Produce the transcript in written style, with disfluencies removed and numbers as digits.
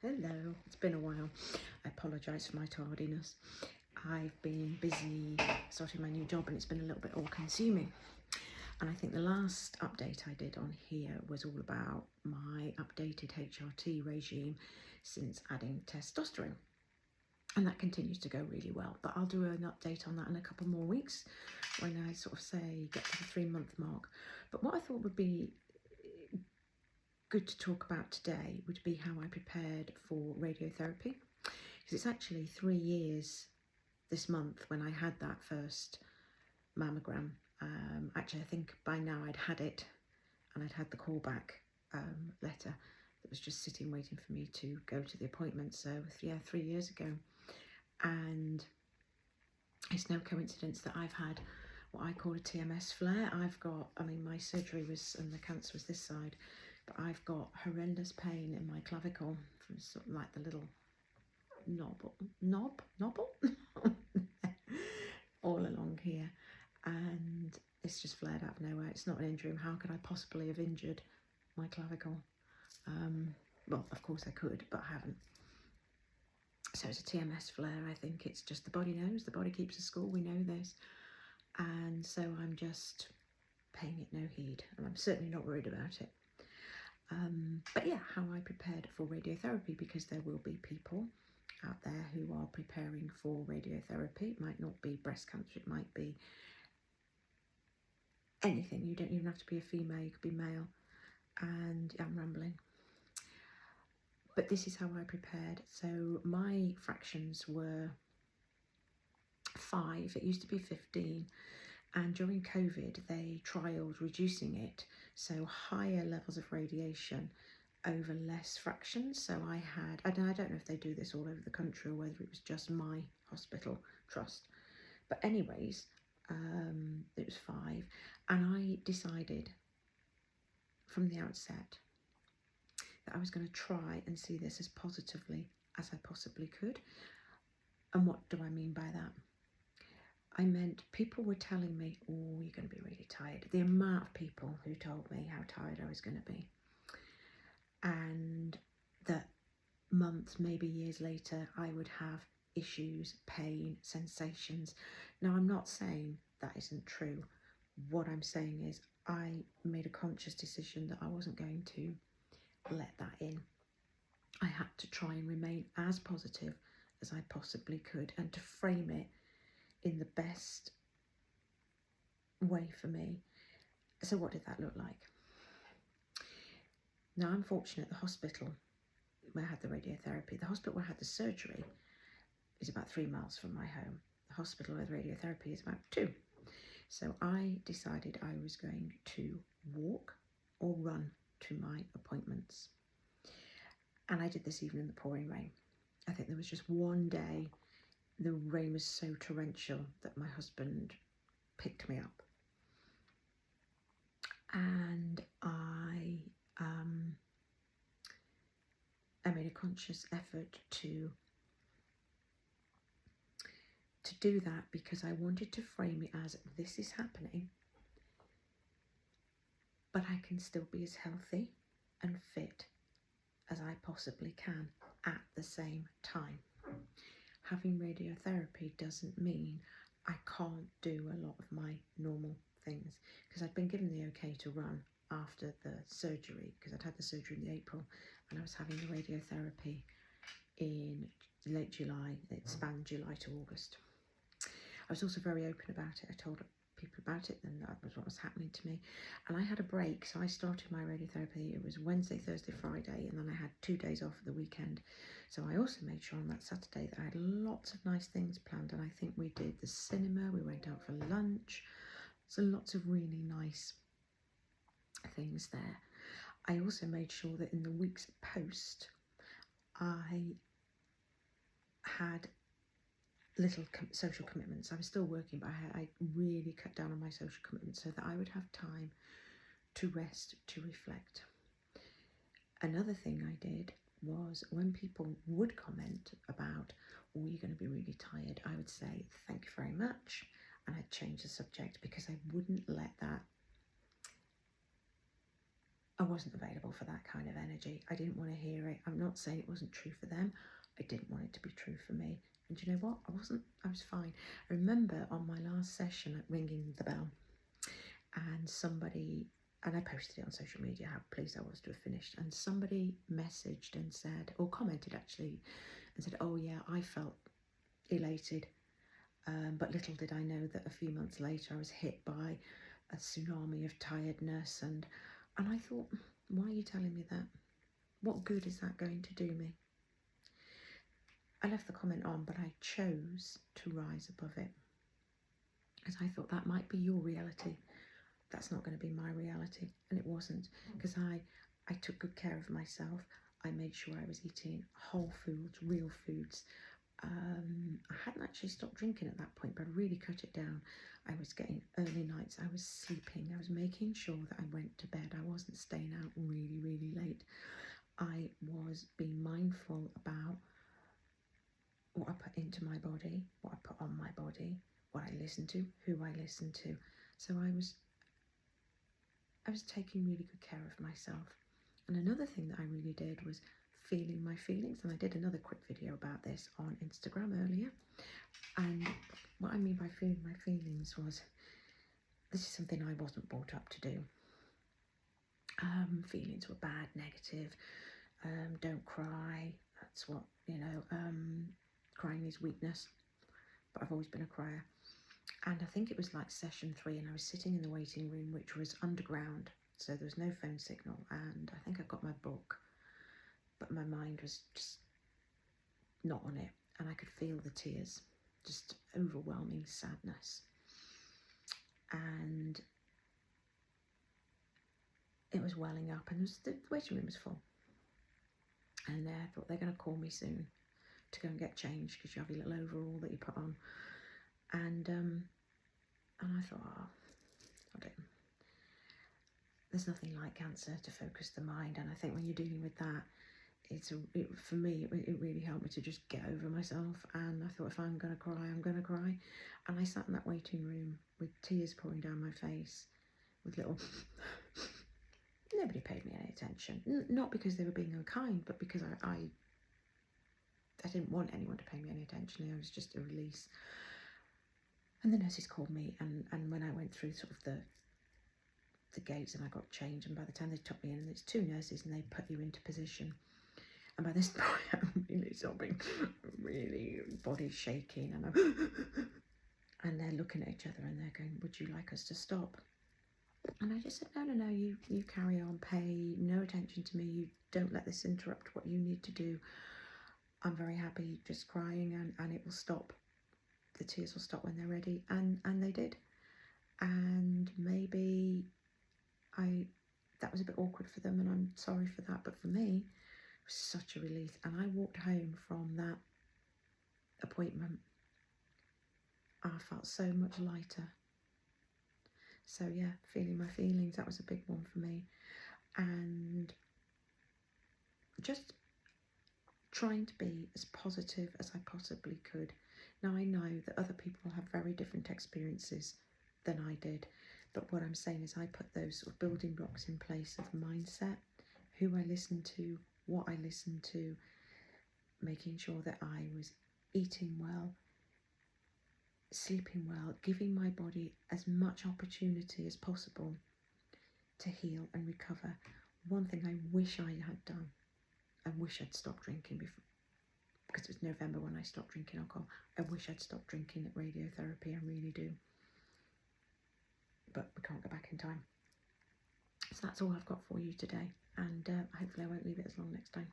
Hello, it's been a while. I apologise for my tardiness. I've been busy starting my new job and it's been a little bit all consuming. And I think the last update I did on here was all about my updated HRT regime since adding testosterone. And that continues to go really well. But I'll do an update on that in a couple more weeks when I sort of say get to the 3-month mark. But what I thought would be good to talk about today would be how I prepared for radiotherapy, because it's actually 3 years this month when I had that first mammogram. Actually, I think by now I'd had it and I'd had the callback letter that was just sitting waiting for me to go to the appointment. So yeah, 3 years ago. And it's no coincidence that I've had what I call a TMS flare. My surgery was, and the cancer was this side, but I've got horrendous pain in my clavicle from sort of like the little knobble all along here, and it's just flared out of nowhere. It's not an injury. How could I possibly have injured my clavicle? Well, of course I could, but I haven't. So it's a TMS flare. I think it's just the body knows. The body keeps a score. We know this. And so I'm just paying it no heed, and I'm certainly not worried about it. But yeah, how I prepared for radiotherapy, because there will be people out there who are preparing for radiotherapy. It might not be breast cancer, it might be anything. You don't even have to be a female, you could be male. And I'm rambling. But this is how I prepared. So my fractions were 5, it used to be 15. And during COVID, they trialled reducing it, so higher levels of radiation over less fractions. So I don't know if they do this all over the country or whether it was just my hospital trust. But anyways, it was 5. And I decided from the outset that I was going to try and see this as positively as I possibly could. And what do I mean by that? I meant people were telling me, oh, you're going to be really tired. The amount of people who told me how tired I was going to be. And that months, maybe years later, I would have issues, pain, sensations. Now, I'm not saying that isn't true. What I'm saying is I made a conscious decision that I wasn't going to let that in. I had to try and remain as positive as I possibly could and to frame it in the best way for me. So what did that look like? Now, I'm fortunate the hospital where I had the radiotherapy, the hospital where I had the surgery is about 3 miles from my home. The hospital where the radiotherapy is about 2. So I decided I was going to walk or run to my appointments. And I did this even in the pouring rain. I think there was just one day the rain was so torrential that my husband picked me up. And I made a conscious effort to do that, because I wanted to frame it as this is happening, but I can still be as healthy and fit as I possibly can at the same time. Having radiotherapy doesn't mean I can't do a lot of my normal things, because I'd been given the okay to run after the surgery, because I'd had the surgery in April and I was having the radiotherapy in late July. It spanned July to August. I was also very open about it. I told people about it, and that was what was happening to me. And I had a break, so I started my radiotherapy. It was Wednesday, Thursday, Friday, and then I had 2 days off at the weekend. So I also made sure on that Saturday that I had lots of nice things planned, and I think we did the cinema, we went out for lunch, so lots of really nice things there. I also made sure that in the weeks post, I had little social commitments. I was still working, but I really cut down on my social commitments so that I would have time to rest, to reflect. Another thing I did was when people would comment about, oh, you're going to be really tired, I would say, thank you very much. And I'd change the subject, because I wouldn't let that I wasn't available for that kind of energy. I didn't want to hear it. I'm not saying it wasn't true for them. I didn't want it to be true for me. And you know what? I was fine. I remember on my last session at ringing the bell, and somebody, and I posted it on social media how pleased I was to have finished, and somebody messaged and said, or commented actually, and said, oh yeah, I felt elated, but little did I know that a few months later I was hit by a tsunami of tiredness, and I thought, why are you telling me that? What good is that going to do me? I left the comment on, but I chose to rise above it, as I thought that might be your reality. That's not going to be my reality. And it wasn't, because I took good care of myself. I made sure I was eating whole foods, real foods. I hadn't actually stopped drinking at that point, but I really cut it down. I was getting early nights, I was sleeping, I was making sure that I went to bed. I wasn't staying out really, really late. I was being mindful about what I put into my body, what I put on my body, what I listened to, who I listened to. So I was taking really good care of myself. And another thing that I really did was feeling my feelings, and I did another quick video about this on Instagram earlier. And what I mean by feeling my feelings was, this is something I wasn't brought up to do. Feelings were bad, negative, don't cry, that's what, crying is weakness, but I've always been a crier. And I think it was like session 3, and I was sitting in the waiting room, which was underground, so there was no phone signal, and I think I got my book, but my mind was just not on it, and I could feel the tears, just overwhelming sadness. And it was welling up, and the waiting room was full. And I thought, they're going to call me soon to go and get changed, because you have your little overall that you put on. And I thought, I don't. There's nothing like cancer to focus the mind, and I think when you're dealing with that, for me, it really helped me to just get over myself. And I thought, if I'm going to cry, I'm going to cry. And I sat in that waiting room with tears pouring down my face, with little... Nobody paid me any attention. Not because they were being unkind, but because I didn't want anyone to pay me any attention. It was just a release. And the nurses called me, and when I went through sort of the gates and I got changed, and by the time they took me in, and there's 2 nurses and they put you into position. And by this point, I'm really sobbing, really body shaking, and they're looking at each other and they're going, would you like us to stop? And I just said, no, you carry on, pay no attention to me, you don't let this interrupt what you need to do. I'm very happy just crying, and it will stop. The tears will stop when they're ready, and they did. And maybe that was a bit awkward for them, and I'm sorry for that, but for me, it was such a relief. And I walked home from that appointment, I felt so much lighter. So yeah, feeling my feelings, that was a big one for me. And just trying to be as positive as I possibly could. Now I know that other people have very different experiences than I did, but what I'm saying is I put those sort of building blocks in place of mindset, who I listened to, what I listened to, making sure that I was eating well, sleeping well, giving my body as much opportunity as possible to heal and recover. One thing I wish I had done, I wish I'd stopped drinking before, because it was November when I stopped drinking alcohol. I wish I'd stopped drinking at Radiotherapy, I really do. But we can't go back in time. So that's all I've got for you today, and hopefully I won't leave it as long next time.